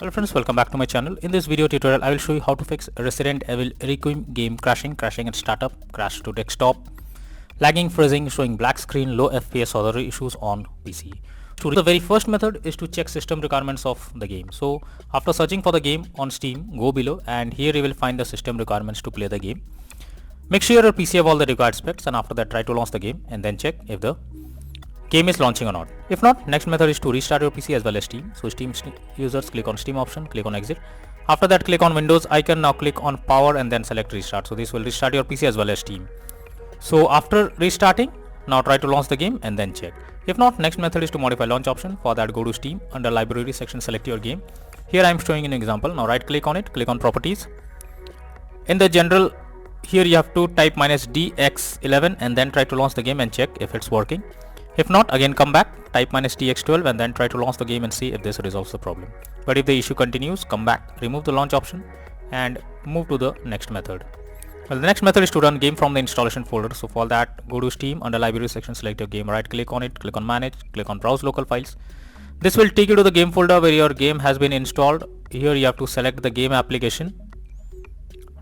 Hello friends, welcome back to my channel. In this video tutorial, I will show you how to fix Resident Evil Requiem game crashing at startup, crash to desktop, lagging, freezing, showing black screen, low FPS or other issues on PC. The very first method is to check system requirements of the game. So after searching for the game on Steam, go below and here you will find the system requirements to play the game. Make sure your PC have all the required specs and after that try to launch the game and then check if the game is launching or not. If not, next method is to restart your PC as well as Steam. So Steam users click on Steam option, click on exit. After that click on Windows icon, now click on power and then select restart. So this will restart your PC as well as Steam. So after restarting, now try to launch the game and then check. If not, next method is to modify launch option. For that go to Steam, under library section select your game. Here I am showing an example. Now right click on it, click on properties. In the general, here you have to type -dx11 and then try to launch the game and check if it's working. If not, again come back, type -dx12 and then try to launch the game and see if this resolves the problem. But if the issue continues, come back, remove the launch option and move to the next method. Well, the next method is to run game from the installation folder. So for that, go to Steam, under library section select your game, right click on it, click on manage, click on browse local files. This will take you to the game folder where your game has been installed. Here you have to select the game application.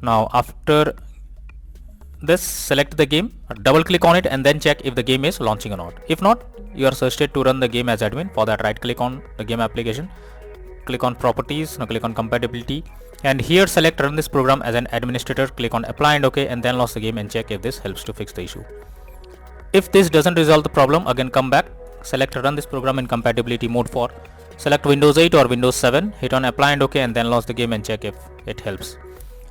Now after this, select the game, double click on it and then check if the game is launching or not. If not, you are suggested to run the game as admin. For that, right click on the game application, click on properties, now click on compatibility and here select run this program as an administrator, click on apply and OK and then launch the game and check if this helps to fix the issue. If this doesn't resolve the problem, again come back, select run this program in compatibility mode for, select Windows 8 or Windows 7, hit on apply and OK and then launch the game and check if it helps.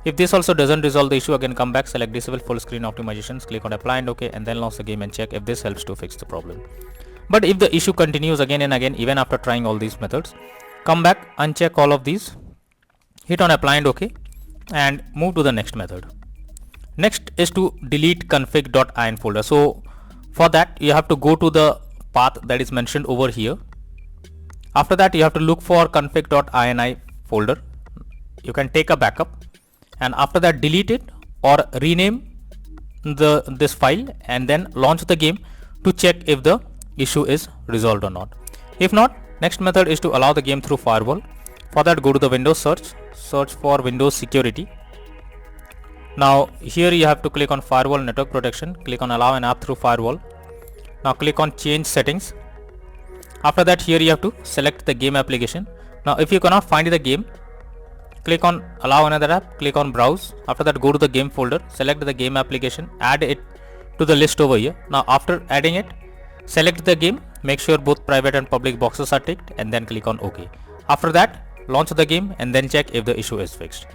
If this also doesn't resolve the issue, again come back, select disable full screen optimizations, click on apply and OK and then launch the game and check if this helps to fix the problem. But if the issue continues again and again even after trying all these methods, come back, uncheck all of these, hit on apply and OK and move to the next method. Next is to delete config.in folder. So for that you have to go to the path that is mentioned over here. After that you have to look for config.ini folder. You can take a backup and after that delete it or rename this file and then launch the game to check if the issue is resolved or not. If not, next method is to allow the game through firewall. For that go to the Windows search for Windows security. Now here you have to click on firewall network protection, click on allow an app through firewall. Now click on change settings. After that here you have to select the game application. Now if you cannot find the game, click on allow another app, click on browse. After that go to the game folder, select the game application, add it to the list over here. Now after adding it, select the game, make sure both private and public boxes are ticked and then click on OK. After that launch the game and then check if the issue is fixed.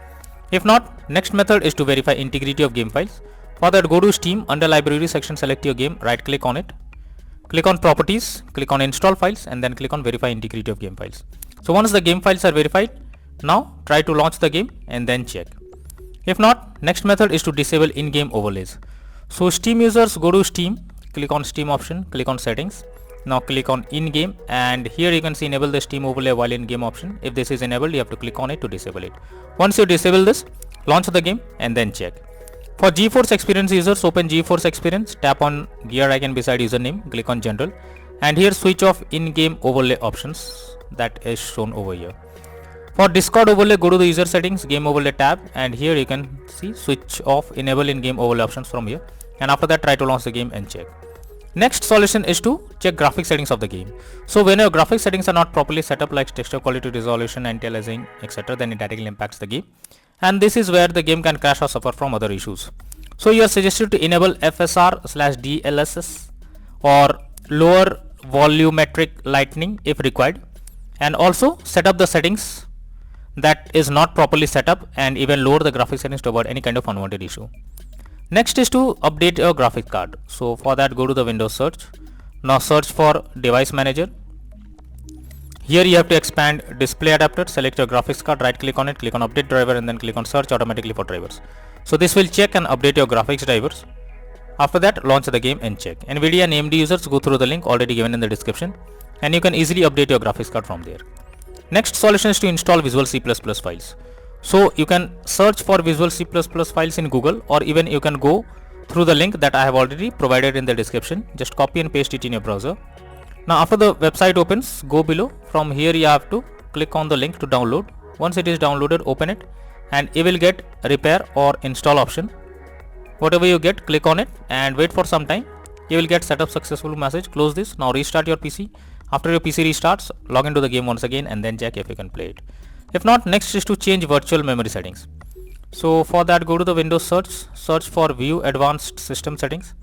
If not, next method is to verify integrity of game files. For that go to Steam, under library section select your game, right click on it, click on properties, click on install files and then click on verify integrity of game files. So once the game files are verified, now try to launch the game and then check. If not, next method is to disable in-game overlays. So Steam users go to Steam, click on Steam option, click on settings. Now click on in-game and here you can see enable the Steam overlay while in-game option. If this is enabled, you have to click on it to disable it. Once you disable this, launch the game and then check. For GeForce Experience users, open GeForce Experience, tap on gear icon beside username, click on general and here switch off in-game overlay options that is shown over here. For Discord overlay, go to the user settings, game overlay tab and here you can see switch off enable in-game overlay options from here and after that try to launch the game and check. Next solution is to check graphic settings of the game. So when your graphic settings are not properly set up like texture quality, resolution, anti-aliasing, etc., then it directly impacts the game and this is where the game can crash or suffer from other issues. So you are suggested to enable FSR/DLSS or lower volumetric lighting if required and also set up the settings that is not properly set up and even lower the graphic settings to avoid any kind of unwanted issue. Next is to update your graphics card. So for that go to the Windows search. Now search for device manager. Here you have to expand display adapter, select your graphics card, right click on it, click on update driver and then click on search automatically for drivers. So this will check and update your graphics drivers. After that launch the game and check. NVIDIA and AMD users go through the link already given in the description and you can easily update your graphics card from there. Next solution is to install Visual C++ files. So you can search for Visual C++ files in Google or even you can go through the link that I have already provided in the description. Just copy and paste it in your browser. Now after the website opens, go below. From here you have to click on the link to download. Once it is downloaded, open it and you will get repair or install option. Whatever you get, click on it and wait for some time. You will get setup successful message. Close this. Now restart your PC. After your PC restarts, log into the game once again and then check if you can play it. If not, next is to change virtual memory settings. So for that, go to the Windows search for View Advanced System Settings.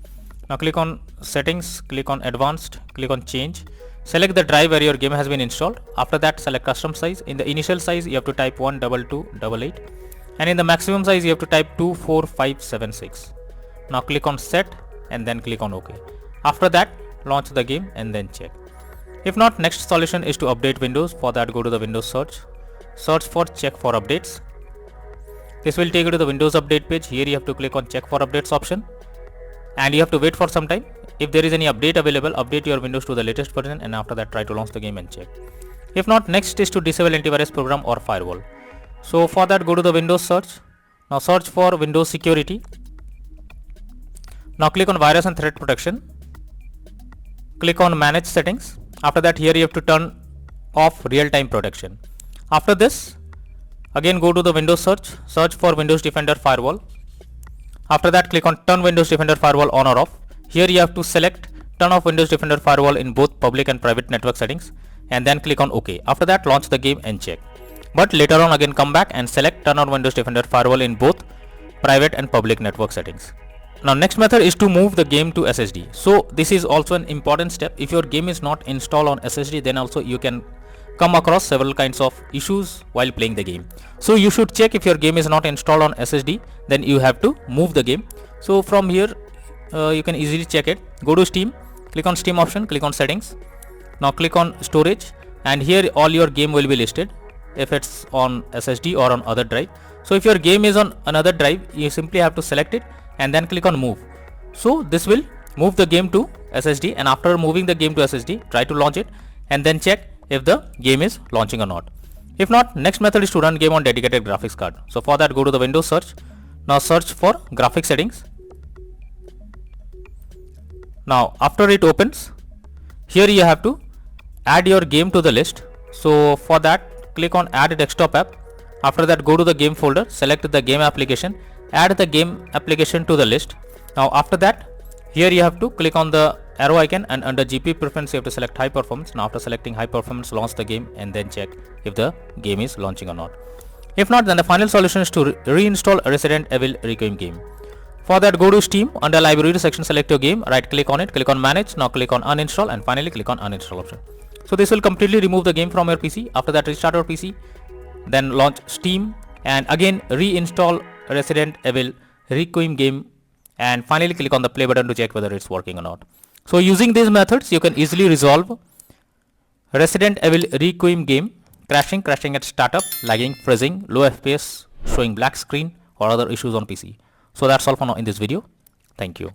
Now click on Settings, click on Advanced, click on Change. Select the drive where your game has been installed. After that, select custom size. In the initial size, you have to type 12288, and in the maximum size, you have to type 24576. Now click on Set and then click on OK. After that, launch the game and then check. If not, next solution is to update Windows. For that, go to the Windows search for Check for Updates. This will take you to the Windows Update page. Here you have to click on Check for Updates option and you have to wait for some time. If there is any update available, update your Windows to the latest version and after that try to launch the game and check. If not, next is to disable antivirus program or firewall. So for that, go to the Windows search. Now search for Windows Security. Now click on Virus and Threat Protection. Click on Manage Settings. After that, here you have to turn off real-time protection. After this, again go to the Windows search for Windows Defender Firewall. After that, click on Turn Windows Defender Firewall on or off. Here you have to select Turn off Windows Defender Firewall in both public and private network settings and then click on OK. After that, launch the game and check. But later on, again come back and select Turn on Windows Defender Firewall in both private and public network settings. Now next method is to move the game to SSD. So this is also an important step. If your game is not installed on SSD, then also you can come across several kinds of issues while playing the game. So you should check if your game is not installed on SSD, then you have to move the game. So from here you can easily check it. Go to Steam, click on Steam option, click on Settings. Now click on Storage and here all your game will be listed if it's on SSD or on other drive. So if your game is on another drive, you simply have to select it and then click on Move. So this will move the game to SSD, and after moving the game to SSD, try to launch it and then check if the game is launching or not. If not, next method is to run game on dedicated graphics card. So for that, go to the Windows search. Now search for graphics settings. Now after it opens, here you have to add your game to the list. So for that, click on Add Desktop App. After that, go to the game folder, select the game application, add the game application to the list. Now after that, here you have to click on the arrow icon and under GPU preference you have to select high performance. Now after selecting high performance, launch the game and then check if the game is launching or not. If not, then the final solution is to reinstall Resident Evil Requiem game. For that, go to Steam, under library section, select your game, right click on it, click on manage, now click on uninstall and finally click on uninstall option. So this will completely remove the game from your PC. After that, restart your PC, then launch Steam and again reinstall Resident Evil Requiem game and finally click on the play button to check whether it's working or not. So using these methods, you can easily resolve Resident Evil Requiem game crashing at startup, lagging, freezing, low FPS, showing black screen or other issues on PC. So that's all for now in this video. Thank you.